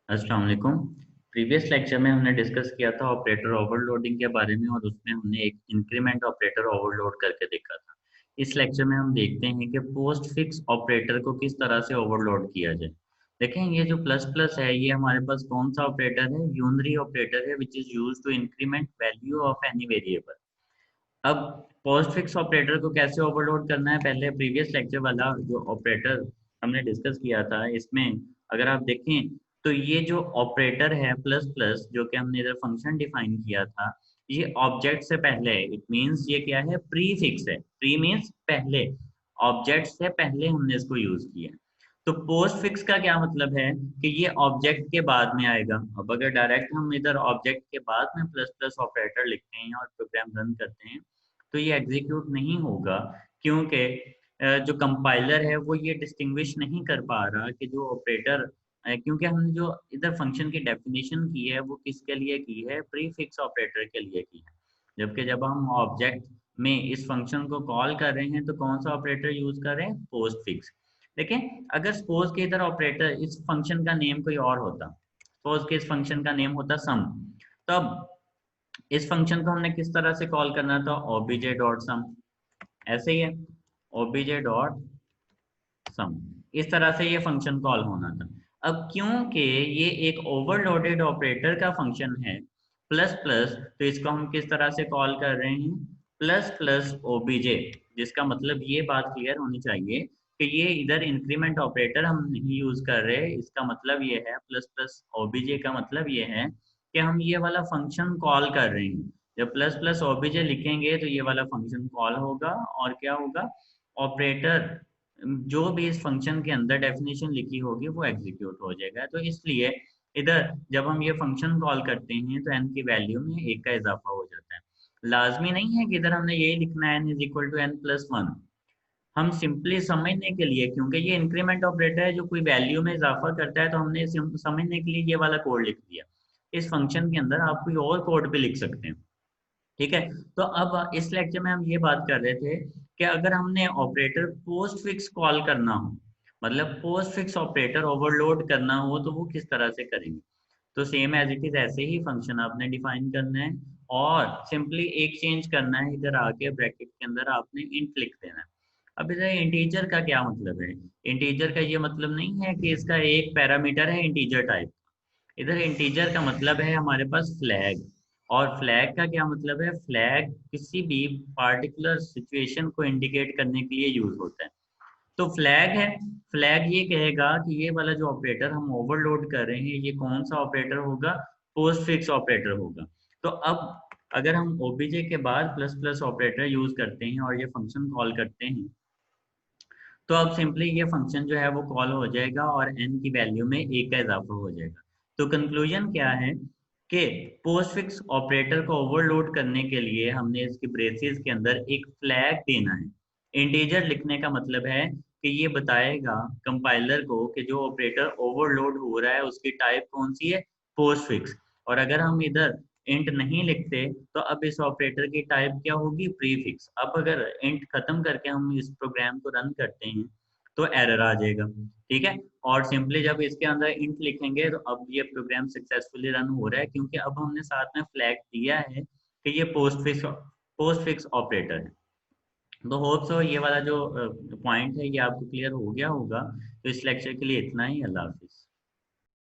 अस्सलाम वालेकुम। Previous lecture में हमने डिस्कस किया था ऑपरेटर ओवरलोडिंग के बारे में और उसमें हमने एक इंक्रीमेंट ऑपरेटर ओवरलोड करके देखा था। इस लेक्चर में हम देखते हैं कि पोस्ट फिक्स ऑपरेटर को किस तरह से ओवरलोड किया जाए। देखें, ये जो प्लस प्लस है ये हमारे पास कौन सा ऑपरेटर है? यूनरी ऑपरेटर है which is used to increment value of any variable. अब पोस्ट फिक्स ऑपरेटर को कैसे ओवरलोड करना है, पहले प्रीवियस लेक्चर वाला जो ऑपरेटर हमने डिस्कस किया था इसमें अगर आप देखें तो ये जो ऑपरेटर है प्लस प्लस जो कि हमने इधर फंक्शन डिफाइन किया था, ये ऑब्जेक्ट से पहले है। इट मींस ये क्या है? प्री फिक्स है। प्री मींस पहले, ऑब्जेक्ट से पहले हमने इसको यूज किया। तो पोस्ट फिक्स का क्या मतलब है कि ये ऑब्जेक्ट के बाद में आएगा। अब अगर डायरेक्ट हम इधर ऑब्जेक्ट के बाद में प्लस प्लस ऑपरेटर लिखते हैं और प्रोग्राम रन करते हैं तो ये एग्जीक्यूट नहीं होगा, क्योंकि जो कंपाइलर है वो ये डिस्टिंग्विश नहीं कर पा रहा कि जो ऑपरेटर, क्योंकि हमने जो इधर फंक्शन की डेफिनेशन की है वो किसके लिए की है? प्री फिक्स ऑपरेटर के लिए की है। जबकि जब हम ऑब्जेक्ट में इस फंक्शन को कॉल कर रहे हैं तो कौन सा ऑपरेटर यूज कर रहे हैं? Post fix. देखें, अगर सपोज के इधर ऑपरेटर इस फंक्शन का नेम कोई और होता, सपोज के इस फंक्शन का नेम होता सम, तब इस फंक्शन को हमने किस तरह से कॉल करना था? ओबीजे डॉट सम, ऐसे ही है, ओबीजे डॉट सम, इस तरह से ये फंक्शन कॉल होना था। अब क्योंकि ये एक ओवरलोडेड ऑपरेटर का फंक्शन है प्लस प्लस, तो इसको हम किस तरह से कॉल कर रहे हैं? प्लस प्लस ओबीजे, जिसका मतलब ये बात क्लियर होनी चाहिए कि ये इधर इंक्रीमेंट ऑपरेटर हम नहीं यूज कर रहे। इसका मतलब ये है प्लस प्लस ओबीजे का मतलब ये है कि हम ये वाला फंक्शन कॉल कर रहे हैं। जब प्लस प्लस ओबीजे लिखेंगे तो ये वाला फंक्शन कॉल होगा और क्या होगा? ऑपरेटर जो भी इस फंक्शन के अंदर डेफिनेशन लिखी होगी वो एग्जीक्यूट हो जाएगा। तो इसलिए इधर जब हम ये फंक्शन कॉल करते हैं तो n की वैल्यू में एक का इजाफा हो जाता है। लाजमी नहीं है कि इधर हमने यही लिखना है n is equal to n plus one. हम सिंपली समझने के लिए, क्योंकि ये इंक्रीमेंट ऑपरेटर है जो कोई वैल्यू में इजाफा करता है, तो हमने समझने के लिए ये वाला कोड लिख दिया। इस फंक्शन के अंदर आप कोई और कोड भी लिख सकते हैं। ठीक है। तो अब इस लेक्चर में हम ये बात कर रहे थे कि अगर हमने ऑपरेटर पोस्ट फिक्स कॉल करना हो, मतलब पोस्ट फिक्स ऑपरेटर ओवरलोड करना हो, तो वो किस तरह से करेंगे? तो सेम एज इट इज ऐसे ही फंक्शन आपने डिफाइन करना है और सिंपली एक चेंज करना है, इधर आके ब्रैकेट के अंदर आपने इंट लिख देना है। अब इधर इंटीजर का क्या मतलब है? इंटीजर का ये मतलब नहीं है कि इसका एक पैरामीटर है इंटीजर टाइप। इधर इंटीजर का मतलब है हमारे पास फ्लैग। और फ्लैग का क्या मतलब है? फ्लैग किसी भी पार्टिकुलर सिचुएशन को इंडिकेट करने के लिए यूज होता है। तो फ्लैग है, फ्लैग ये कहेगा कि ये वाला जो ऑपरेटर हम ओवरलोड कर रहे हैं ये कौन सा ऑपरेटर होगा? पोस्ट फिक्स ऑपरेटर होगा। तो अब अगर हम ओबीजे के बाद प्लस प्लस ऑपरेटर यूज करते हैं और ये फंक्शन कॉल करते हैं, तो अब सिंपली ये फंक्शन जो है वो कॉल हो जाएगा और n की वैल्यू में एक का इजाफा हो जाएगा। तो कंक्लूजन क्या है कि पोस्टफिक्स ऑपरेटर को ओवरलोड करने के लिए हमने इसके ब्रेसेस के अंदर एक फ्लैग देना है। इंटीजर लिखने का मतलब है कि ये बताएगा कंपाइलर को कि जो ऑपरेटर ओवरलोड हो रहा है उसकी टाइप कौन सी है? पोस्टफिक्स। और अगर हम इधर इंट नहीं लिखते तो अब इस ऑपरेटर की टाइप क्या होगी? प्रीफिक्स। अब अगर इंट खत्म करके हम इस प्रोग्राम को रन करते हैं तो एरर आ जाएगा। ठीक है। और सिंपली जब इसके अंदर इंट लिखेंगे तो अब ये प्रोग्राम सक्सेसफुली रन हो रहा है, क्योंकि अब हमने साथ में फ्लैग दिया है कि ये पोस्ट फिक्स ऑपरेटर है। तो होप सो ये वाला जो पॉइंट है ये आपको क्लियर हो गया होगा। तो इस लेक्चर के लिए इतना ही। अल्लाह हाफिज।